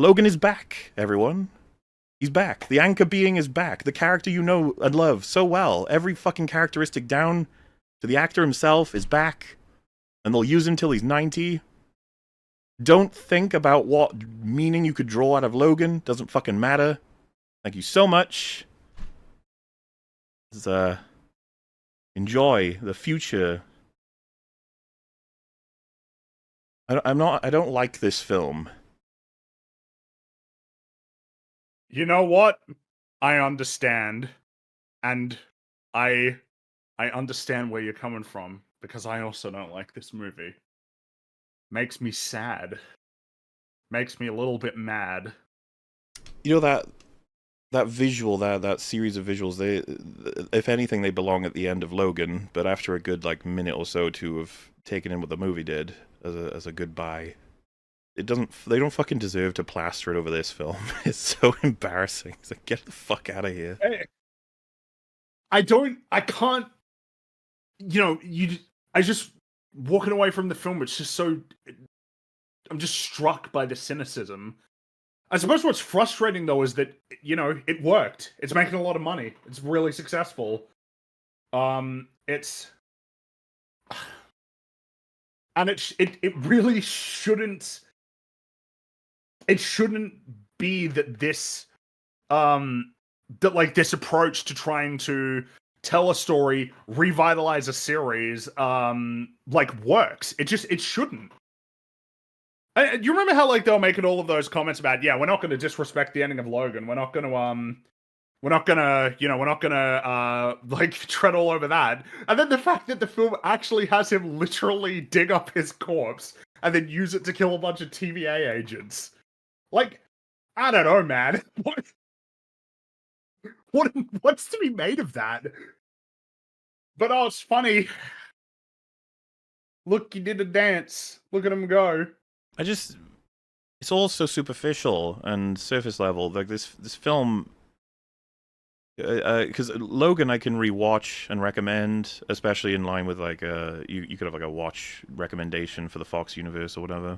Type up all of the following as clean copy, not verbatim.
Logan is back, everyone. He's back. The anchor being is back. The character you know and love so well. Every fucking characteristic down to the actor himself is back. And they'll use him till he's 90. Don't think about what meaning you could draw out of Logan. Doesn't fucking matter. Thank you so much. Enjoy the future. I don't like this film. You know what? I understand. And I understand where you're coming from, because I also don't like this movie. Makes me sad. Makes me a little bit mad. You know that visual, that series of visuals, they, if anything, they belong at the end of Logan, but after a good minute or so to have taken in what the movie did as a goodbye, they don't fucking deserve to plaster it over this film. It's so embarrassing. It's like, get the fuck out of here. I can't, I just, walking away from the film, it's just so, I'm just struck by the cynicism. I suppose what's frustrating, though, is that, it worked. It's making a lot of money. It's really successful. And it really shouldn't, it shouldn't be that this, this approach to trying to tell a story, revitalize a series, works. It shouldn't. You remember how they were making all of those comments about, we're not going to disrespect the ending of Logan. We're not going to tread all over that. And then the fact that the film actually has him literally dig up his corpse and then use it to kill a bunch of TVA agents. I don't know, man. What's to be made of that? But it's funny. Look, he did a dance. Look at him go. It's all so superficial and surface level. This film, because Logan I can rewatch and recommend, especially in line with you could have a watch recommendation for the Fox universe or whatever.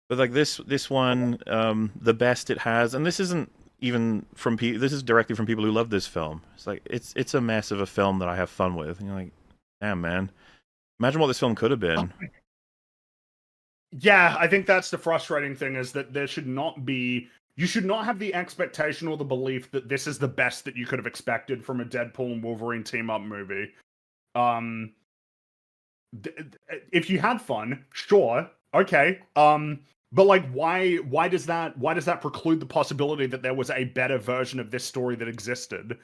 But this one, the best it has, and this isn't even from this is directly from people who love this film. It's a mess of a film that I have fun with. And you're like, damn man, imagine what this film could have been. Yeah, I think that's the frustrating thing, is that you should not have the expectation or the belief that this is the best that you could have expected from a Deadpool and Wolverine team-up movie. If you had fun, sure, okay. But why does that preclude the possibility that there was a better version of this story that existed?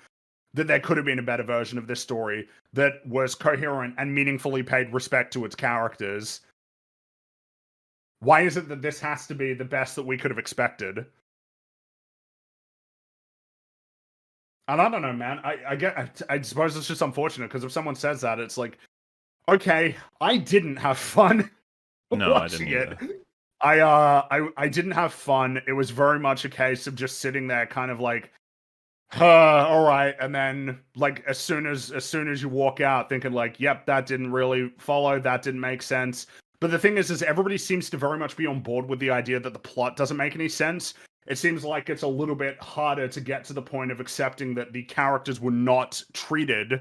That there could have been a better version of this story that was coherent and meaningfully paid respect to its characters? Why is it that this has to be the best that we could have expected? And I don't know, man. I suppose it's just unfortunate, because if someone says that, it's like, okay, I didn't have fun watching it. I didn't have fun. It was very much a case of just sitting there, kind of all right, and then as soon as you walk out, thinking yep, that didn't really follow. That didn't make sense. But the thing is everybody seems to very much be on board with the idea that the plot doesn't make any sense. It seems like it's a little bit harder to get to the point of accepting that the characters were not treated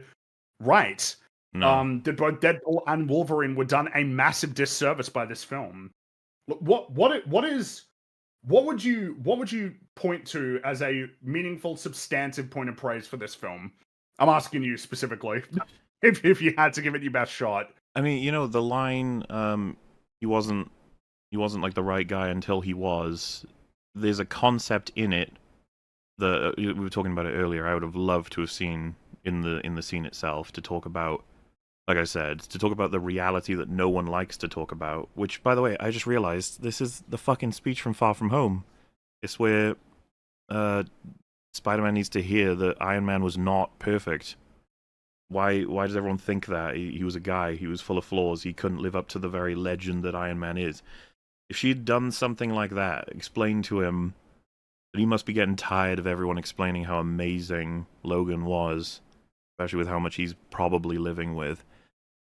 right. No. That both Deadpool and Wolverine were done a massive disservice by this film. What would you point to as a meaningful, substantive point of praise for this film? I'm asking you specifically, if you had to give it your best shot. I mean, the line, he wasn't the right guy until he was. There's a concept in it that we were talking about it earlier. I would have loved to have seen in the scene itself, to talk about, like I said, to talk about the reality that no one likes to talk about. Which, by the way, I just realized this is the fucking speech from Far From Home. It's where Spider-Man needs to hear that Iron Man was not perfect. Why does everyone think that? He was a guy, he was full of flaws, he couldn't live up to the very legend that Iron Man is. If she'd done something like that, explained to him that he must be getting tired of everyone explaining how amazing Logan was, especially with how much he's probably living with,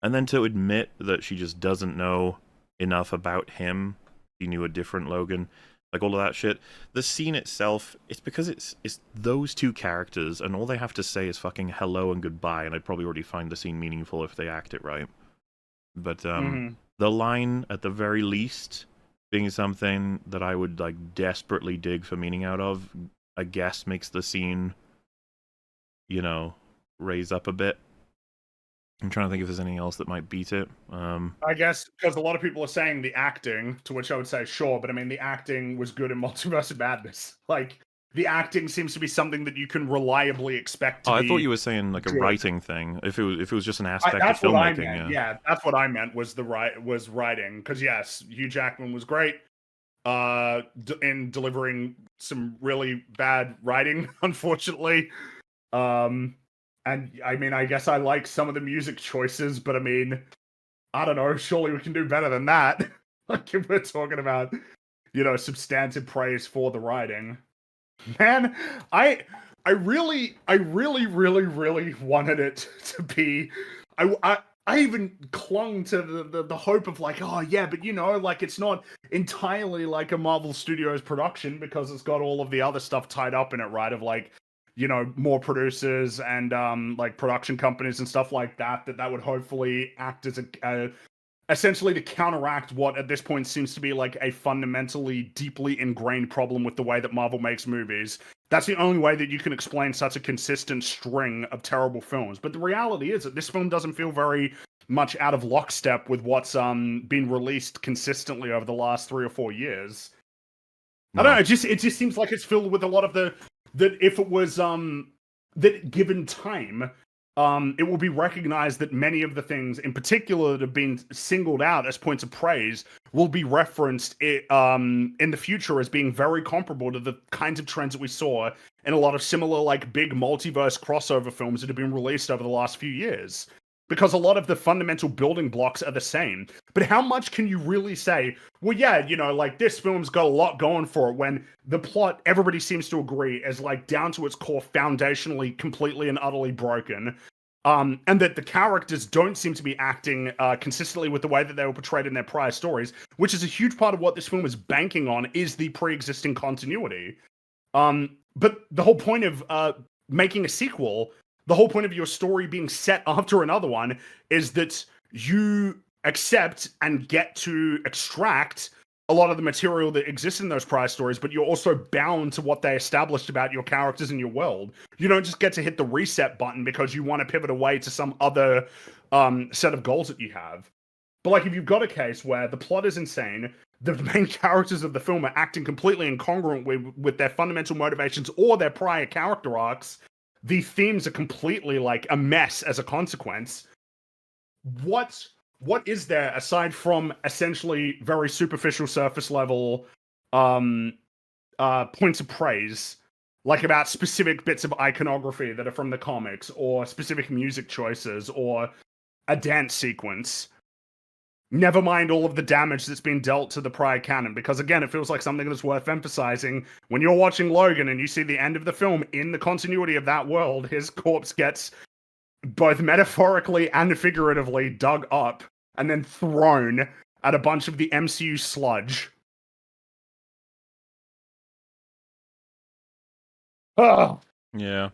and then to admit that she just doesn't know enough about him, she knew a different Logan, like all of that shit. The scene itself, it's because it's those two characters, and all they have to say is fucking hello and goodbye, and I'd probably already find the scene meaningful if they act it right. But the line, at the very least, being something that I would like desperately dig for meaning out of, I guess makes the scene, you know, raise up a bit. I'm trying to think if there's anything else that might beat it. I guess because a lot of people are saying the acting, to which I would say sure, but I mean the acting was good in Multiverse of Madness. Like the acting seems to be something that you can reliably expect to be. I thought you were saying like a writing thing. If it was just an aspect of filmmaking, what I meant. Yeah, that's what I meant was writing. Because yes, Hugh Jackman was great in delivering some really bad writing, unfortunately. And I mean, I guess I like some of the music choices, but I mean, I don't know. Surely we can do better than that. Like if we're talking about, you know, substantive praise for the writing. Man, I really wanted it to be. I even clung to the hope of like, oh yeah, but you know, like it's not entirely like a Marvel Studios production because it's got all of the other stuff tied up in it, right? Of like, you know, more producers and like production companies and stuff like that that would hopefully act as a essentially to counteract what at this point seems to be like a fundamentally deeply ingrained problem with the way that Marvel makes movies. That's the only way that you can explain such a consistent string of terrible films. But the reality is that this film doesn't feel very much out of lockstep with what's been released consistently over the last 3 or 4 years. No. I don't know, it just seems like it's filled with a lot of that if it was that given time, it will be recognized that many of the things in particular that have been singled out as points of praise will be referenced in the future as being very comparable to the kinds of trends that we saw in a lot of similar like big multiverse crossover films that have been released over the last few years. Because a lot of the fundamental building blocks are the same. But how much can you really say, well, yeah, you know, like this film's got a lot going for it when the plot, everybody seems to agree, is like down to its core foundationally, completely and utterly broken. And that the characters don't seem to be acting consistently with the way that they were portrayed in their prior stories, which is a huge part of what this film is banking on, is the pre-existing continuity. But the whole point of making a sequel, the whole point of your story being set after another one, is that you accept and get to extract a lot of the material that exists in those prior stories, but you're also bound to what they established about your characters and your world. You don't just get to hit the reset button because you want to pivot away to some other set of goals that you have. But like if you've got a case where the plot is insane, the main characters of the film are acting completely incongruent with their fundamental motivations or their prior character arcs, the themes are completely like a mess as a consequence. What is there aside from essentially very superficial surface level points of praise, like about specific bits of iconography that are from the comics, or specific music choices, or a dance sequence? Never mind all of the damage that's been dealt to the prior canon, because again, it feels like something that's worth emphasizing. When you're watching Logan and you see the end of the film in the continuity of that world, his corpse gets both metaphorically and figuratively dug up and then thrown at a bunch of the MCU sludge. Oh. Yeah.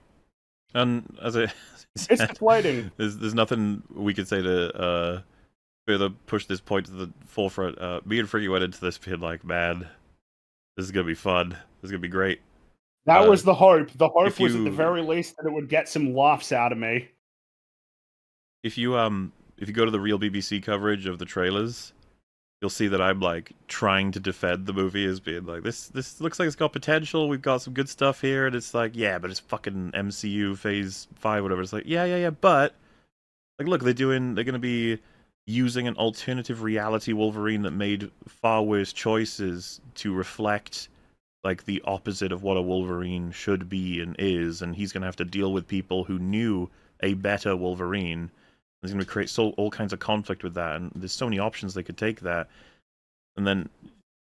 And as it's deflating. There's nothing we could say to further push this point to the forefront. Me and Fringy went into this being like, man, this is gonna be fun. This is gonna be great. That was the hope. The hope was at the very least that it would get some laughs out of me. If you go to the real BBC coverage of the trailers, you'll see that I'm like trying to defend the movie as being like, this looks like it's got potential. We've got some good stuff here, and it's like, yeah, but it's fucking MCU Phase 5, whatever. It's like, yeah, but like, look, they're gonna be using an alternative reality Wolverine that made far worse choices to reflect like the opposite of what a Wolverine should be and is, and he's gonna have to deal with people who knew a better Wolverine. There's gonna create all kinds of conflict with that, and there's so many options they could take that. And then,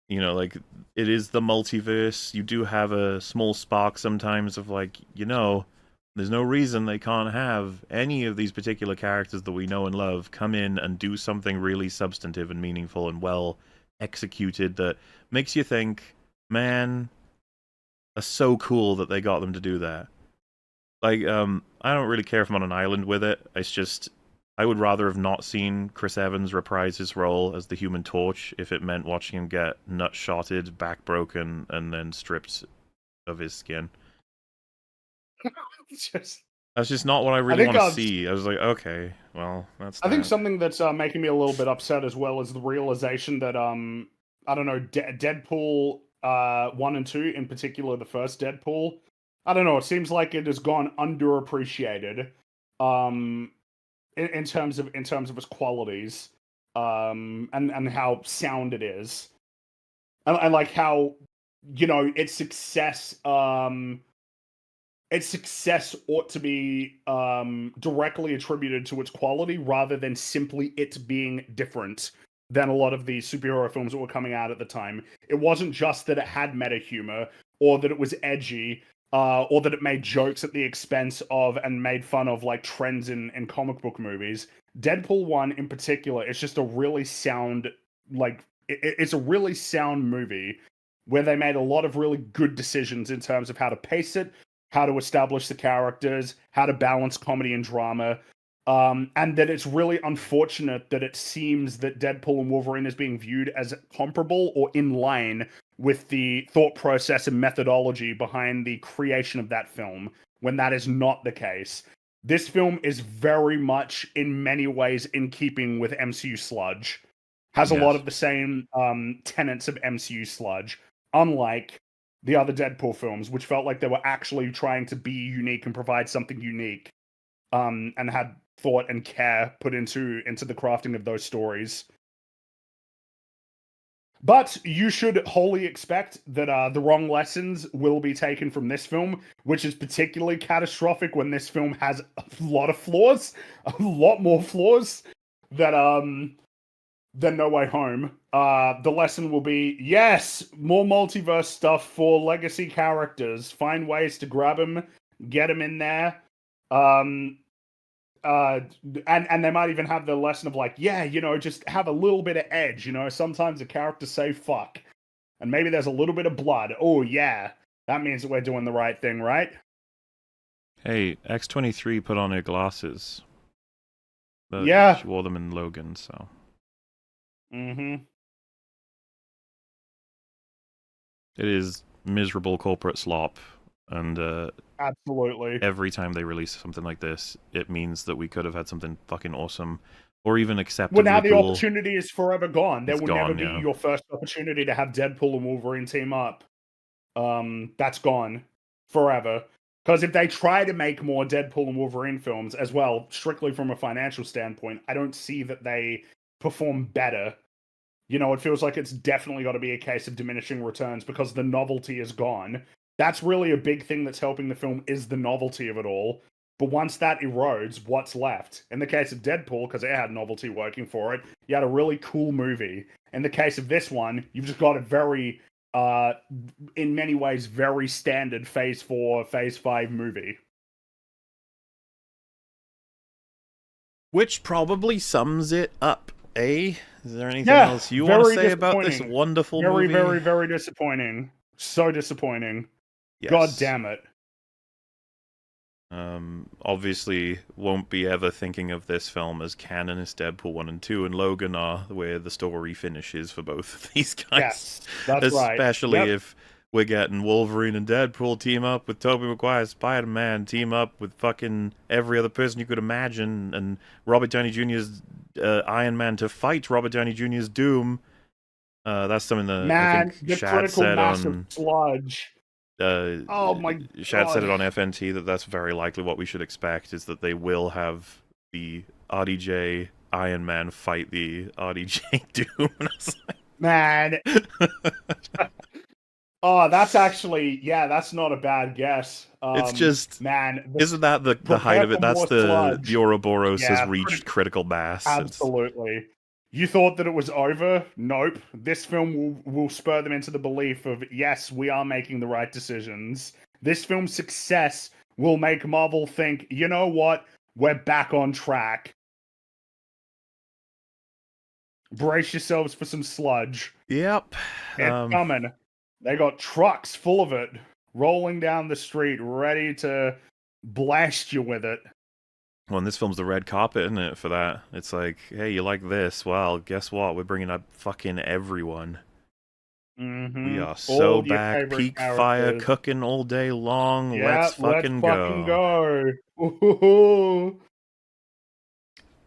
you know, like, it is the multiverse. You do have a small spark sometimes of like, you know, there's no reason they can't have any of these particular characters that we know and love come in and do something really substantive and meaningful and well executed that makes you think, man, are so cool that they got them to do that. Like, I don't really care if I'm on an island with it. It's just, I would rather have not seen Chris Evans reprise his role as the Human Torch if it meant watching him get nut-shotted, back broken, and then stripped of his skin. That's just not what I really want to see. I was like, okay, well, that's I think something that's making me a little bit upset as well is the realization that, I don't know, Deadpool 1 and 2, in particular, the first Deadpool, I don't know, it seems like it has gone underappreciated in terms of its qualities, and how sound it is. And like how, you know, its success ought to be directly attributed to its quality rather than simply it being different than a lot of the superhero films that were coming out at the time. It wasn't just that it had meta humor or that it was edgy or that it made jokes at the expense of and made fun of like trends in comic book movies. Deadpool 1 in particular, it's just a really sound, like, it's a really sound movie where they made a lot of really good decisions in terms of how to pace it, how to establish the characters, how to balance comedy and drama, and that it's really unfortunate that it seems that Deadpool and Wolverine is being viewed as comparable or in line with the thought process and methodology behind the creation of that film, when that is not the case. This film is very much, in many ways, in keeping with MCU sludge. Has a lot of the same tenets of MCU sludge, unlike the other Deadpool films, which felt like they were actually trying to be unique and provide something unique, and had thought and care put into the crafting of those stories. But you should wholly expect that the wrong lessons will be taken from this film, which is particularly catastrophic when this film has a lot of flaws, a lot more flaws than No Way Home. The lesson will be, yes, more multiverse stuff for legacy characters. Find ways to grab them, get them in there. And they might even have the lesson of like, yeah, you know, just have a little bit of edge. You know, sometimes a character say fuck, and maybe there's a little bit of blood. Oh yeah, that means that we're doing the right thing, right? Hey, X-23 put on her glasses. But yeah, she wore them in Logan, so. Mm-hmm. It is miserable corporate slop, and absolutely. Every time they release something like this, it means that we could have had something fucking awesome, or even acceptably Well, now the cool. opportunity is forever gone. There will never be your first opportunity to have Deadpool and Wolverine team up. That's gone forever. Because if they try to make more Deadpool and Wolverine films as well, strictly from a financial standpoint, I don't see that they perform better. You know, it feels like it's definitely got to be a case of diminishing returns because the novelty is gone. That's really a big thing that's helping the film is the novelty of it all. But once that erodes, what's left? In the case of Deadpool, because it had novelty working for it, you had a really cool movie. In the case of this one, you've just got a very, in many ways, very standard Phase 4, Phase 5 movie. Which probably sums it up, eh? Is there anything else you want to say about this wonderful movie? Very, very, very disappointing. So disappointing. Yes. God damn it. Obviously won't be ever thinking of this film as canon as Deadpool 1 and 2 and Logan are, where the story finishes for both of these guys. Yes, that's right. Especially if we're getting Wolverine and Deadpool team up with Tobey Maguire, Spider-Man team up with fucking every other person you could imagine, and Robert Downey Jr.'s Iron Man to fight Robert Downey Jr.'s Doom. That's something that I think Shad said on sludge. Oh my God. Shad said it on FNT that's very likely what we should expect, is that they will have the RDJ Iron Man fight the RDJ Doom. Man. Oh, that's actually, yeah, that's not a bad guess. It's just, man, isn't that the height of it? That's the Ouroboros has reached critical mass. Absolutely. You thought that it was over? Nope. This film will spur them into the belief of, yes, we are making the right decisions. This film's success will make Marvel think, you know what? We're back on track. Brace yourselves for some sludge. Yep. It's coming. They got trucks full of it rolling down the street, ready to blast you with it. Well, and this film's the red carpet, isn't it, for that? It's like, hey, you like this? Well, guess what? We're bringing up fucking everyone. We are so All your back. favorite Peak fire characters. cooking all day long. Yeah, let's fucking go. Ooh.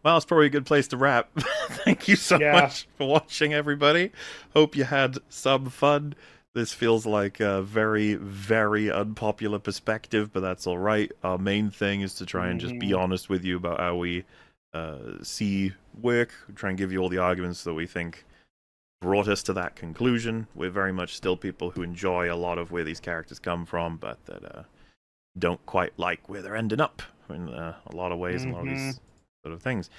Well, it's probably a good place to wrap. Thank you so much for watching, everybody. Hope you had some fun. This feels like a very, very unpopular perspective, but that's all right. Our main thing is to try and just be honest with you about how we see work. Try and give you all the arguments that we think brought us to that conclusion. We're very much still people who enjoy a lot of where these characters come from, but that don't quite like where they're ending up in a lot of ways, and a lot of these sort of things.